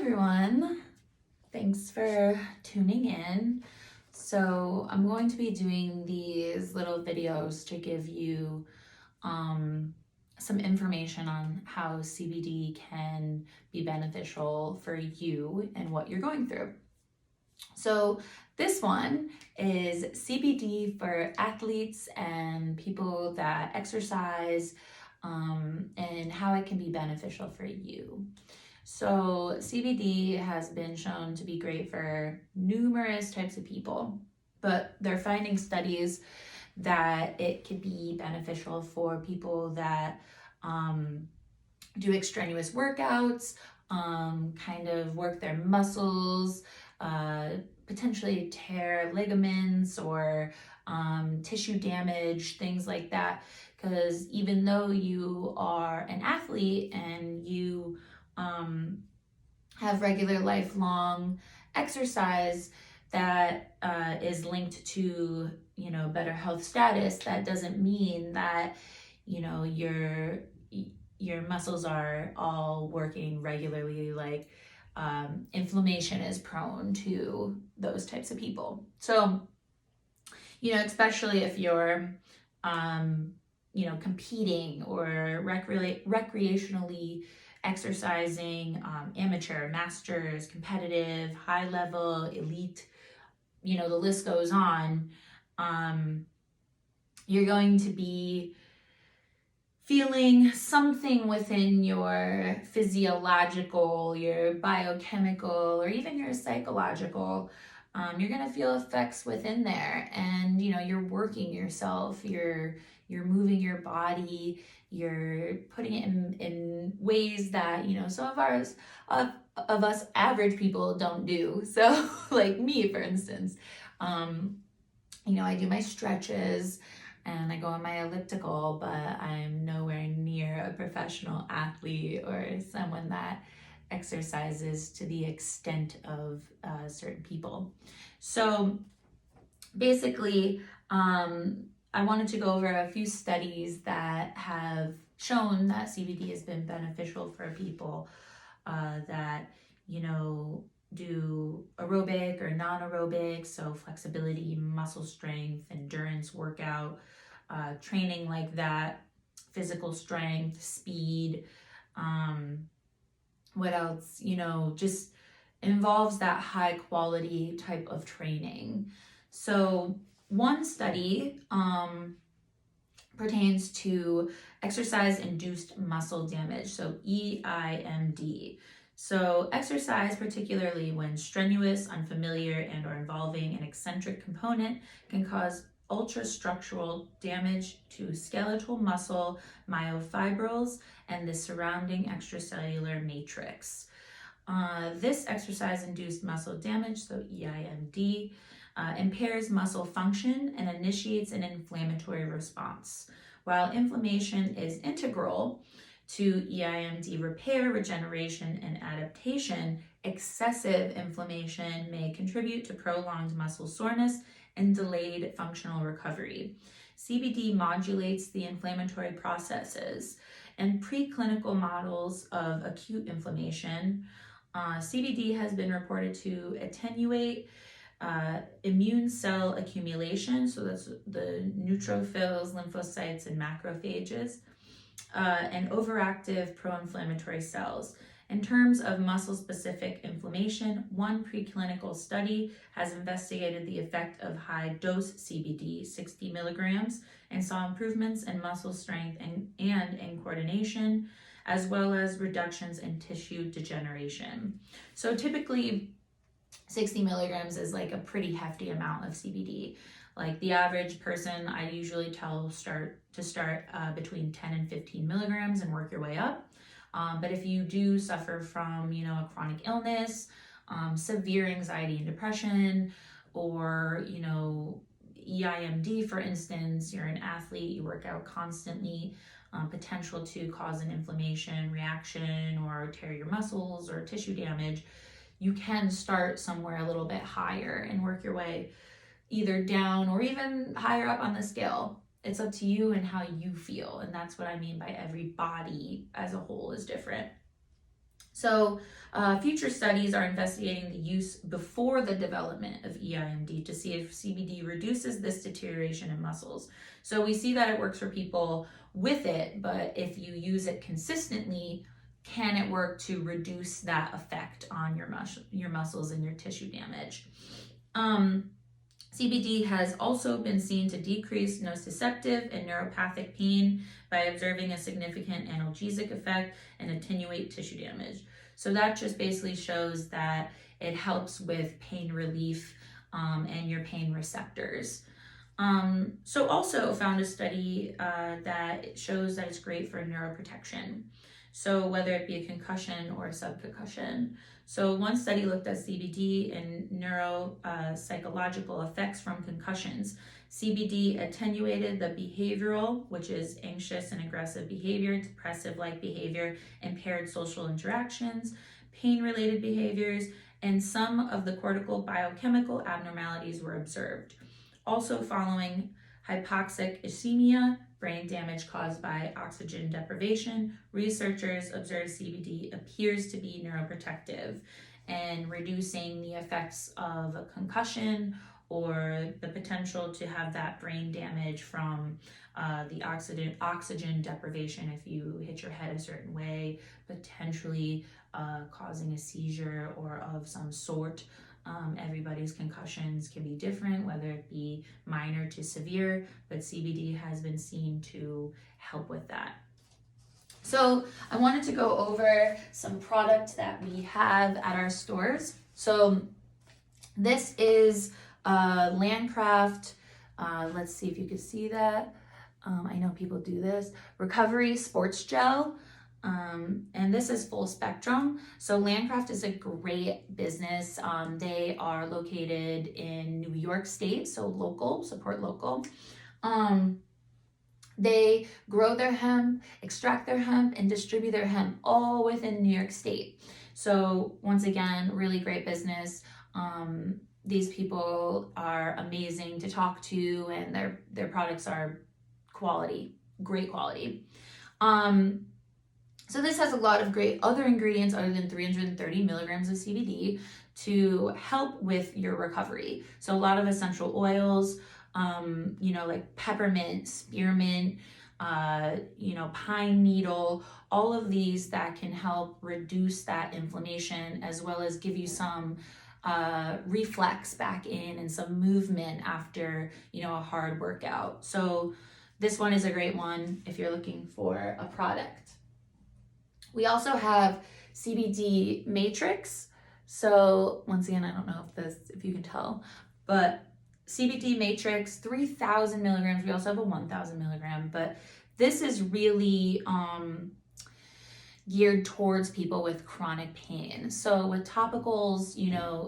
everyone. Thanks for tuning in. So I'm going to be doing these little videos to give you some information on how CBD can be beneficial for you and what you're going through. So this one is CBD for athletes and people that exercise, and how it can be beneficial for you. So CBD has been shown to be great for numerous types of people, but they're finding studies that it could be beneficial for people that do extraneous workouts, kind of work their muscles, potentially tear ligaments or tissue damage, things like that. Because even though you are an athlete and you have regular lifelong exercise that is linked to, better health status, that doesn't mean that, your muscles are all working regularly. Like inflammation is prone to those types of people. So, especially if you're, competing or recreationally exercising, amateur, masters, competitive, high level, elite, the list goes on. You're going to be feeling something within your physiological, your biochemical, or even your psychological. You're going to feel effects within there, and you're working yourself, you're moving your body, you're putting it in ways that some of us average people don't do. So like me, for instance, I do my stretches and I go on my elliptical, but I'm nowhere near a professional athlete or someone that exercises to the extent of certain people. So basically, I wanted to go over a few studies that have shown that CBD has been beneficial for people that, do aerobic or non-aerobic, so flexibility, muscle strength, endurance workout, training like that, physical strength, speed, what else, just involves that high quality type of training. So one study pertains to exercise-induced muscle damage, so EIMD. So exercise, particularly when strenuous, unfamiliar, and or involving an eccentric component, can cause ultrastructural damage to skeletal muscle, myofibrils, and the surrounding extracellular matrix. This exercise-induced muscle damage, so EIMD, impairs muscle function and initiates an inflammatory response. While inflammation is integral to EIMD repair, regeneration, and adaptation, excessive inflammation may contribute to prolonged muscle soreness and delayed functional recovery. CBD modulates the inflammatory processes. In preclinical models of acute inflammation, CBD has been reported to attenuate immune cell accumulation, so that's the neutrophils, lymphocytes, and macrophages, and overactive pro-inflammatory cells. In terms of muscle-specific inflammation, one preclinical study has investigated the effect of high-dose CBD, 60 milligrams, and saw improvements in muscle strength and in coordination, as well as reductions in tissue degeneration. So typically, 60 milligrams is like a pretty hefty amount of CBD. Like the average person, I usually tell start between 10 and 15 milligrams and work your way up. But if you do suffer from, a chronic illness, severe anxiety and depression, or, EIMD, for instance, you're an athlete, you work out constantly, potential to cause an inflammation reaction or tear your muscles or tissue damage, you can start somewhere a little bit higher and work your way either down or even higher up on the scale. It's up to you and how you feel. And that's what I mean by every body as a whole is different. So future studies are investigating the use before the development of EIMD to see if CBD reduces this deterioration in muscles. So we see that it works for people with it, but if you use it consistently, can it work to reduce that effect on your muscles and your tissue damage? CBD has also been seen to decrease nociceptive and neuropathic pain by observing a significant analgesic effect and attenuate tissue damage. So that just basically shows that it helps with pain relief and your pain receptors. So also found a study that shows that it's great for neuroprotection. So whether it be a concussion or a subconcussion. So one study looked at CBD and neuropsychological effects from concussions. CBD attenuated the behavioral, which is anxious and aggressive behavior, depressive-like behavior, impaired social interactions, pain-related behaviors, and some of the cortical biochemical abnormalities were observed. Also following hypoxic ischemia, brain damage caused by oxygen deprivation, researchers observed CBD appears to be neuroprotective and reducing the effects of a concussion or the potential to have that brain damage from the oxygen deprivation if you hit your head a certain way, potentially causing a seizure or of some sort. Everybody's concussions can be different, whether it be minor to severe, but CBD has been seen to help with that. So I wanted to go over some product that we have at our stores. So this is Landcraft, let's see if you can see that. I know people do this. Recovery Sports Gel. And this is full spectrum. So Landcraft is a great business. They are located in New York State, so local, support local. They grow their hemp, extract their hemp, and distribute their hemp all within New York State. So once again, really great business. These people are amazing to talk to, and their products are quality, great quality. So this has a lot of great other ingredients other than 330 milligrams of CBD to help with your recovery. So a lot of essential oils, like peppermint, spearmint, pine needle, all of these that can help reduce that inflammation as well as give you some reflex back in and some movement after, a hard workout. So this one is a great one if you're looking for a product. We also have CBD Matrix. So once again, I don't know if you can tell, but CBD Matrix, 3,000 milligrams. We also have a 1,000 milligram, but this is really geared towards people with chronic pain. So with topicals,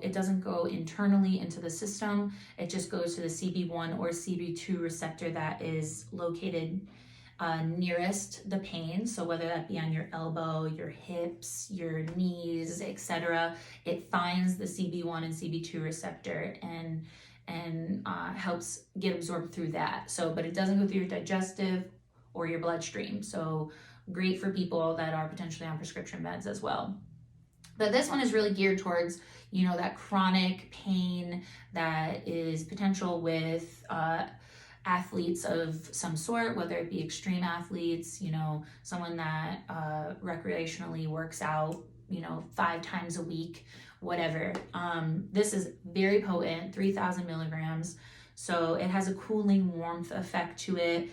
it doesn't go internally into the system. It just goes to the CB1 or CB2 receptor that is located nearest the pain. So whether that be on your elbow, your hips, your knees, etc., it finds the CB1 and CB2 receptor and helps get absorbed through that. So, but it doesn't go through your digestive or your bloodstream. So great for people that are potentially on prescription meds as well. But this one is really geared towards, that chronic pain that is potential with athletes of some sort, whether it be extreme athletes, someone that recreationally works out, 5 times a week, whatever. This is very potent, 3,000 milligrams. So it has a cooling warmth effect to it.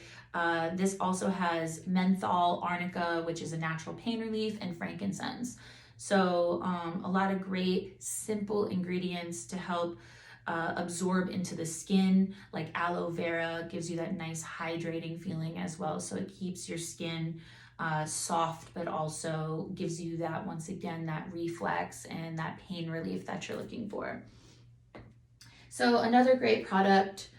This also has menthol, arnica, which is a natural pain relief, and frankincense. So a lot of great simple ingredients to help absorb into the skin, like aloe vera gives you that nice hydrating feeling as well. So it keeps your skin soft, but also gives you that, once again, that reflex and that pain relief that you're looking for. So another great product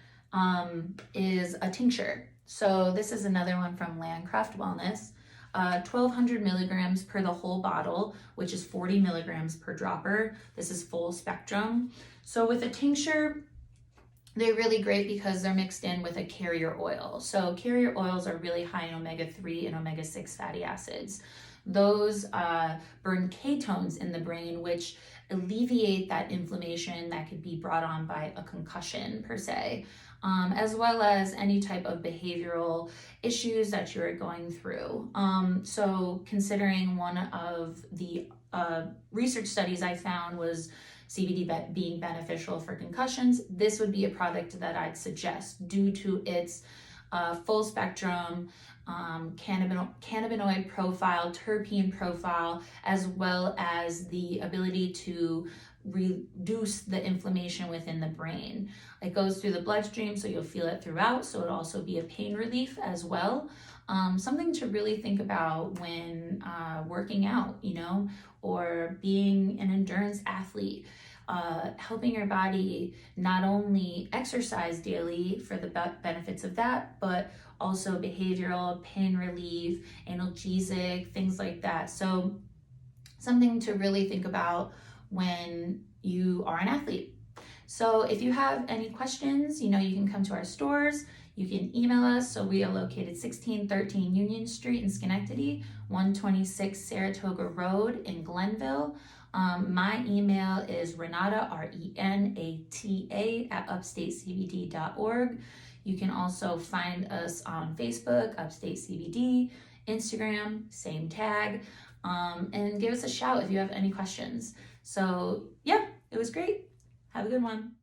is a tincture. So this is another one from Landcraft Wellness. 1,200 milligrams per the whole bottle, which is 40 milligrams per dropper. This is full spectrum. So with a tincture, they're really great because they're mixed in with a carrier oil. So carrier oils are really high in omega-3 and omega-6 fatty acids. those burn ketones in the brain, which alleviate that inflammation that could be brought on by a concussion per se, as well as any type of behavioral issues that you're going through. So considering one of the research studies I found was CBD being beneficial for concussions, this would be a product that I'd suggest due to its full spectrum cannabinoid profile, terpene profile, as well as the ability to reduce the inflammation within the brain. It goes through the bloodstream, so you'll feel it throughout, so it'll also be a pain relief as well. Something to really think about when working out, or being an endurance athlete. Helping your body not only exercise daily for the benefits of that, but also behavioral, pain relief, analgesic, things like that. So something to really think about when you are an athlete. So if you have any questions, you can come to our stores. You can email us. So we are located 1613 Union Street in Schenectady, 126 Saratoga Road in Glenville. My email is Renata, RENATA, @upstatecbd.org. You can also find us on Facebook, Upstate CBD, Instagram, same tag, and give us a shout if you have any questions. So yeah, it was great. Have a good one.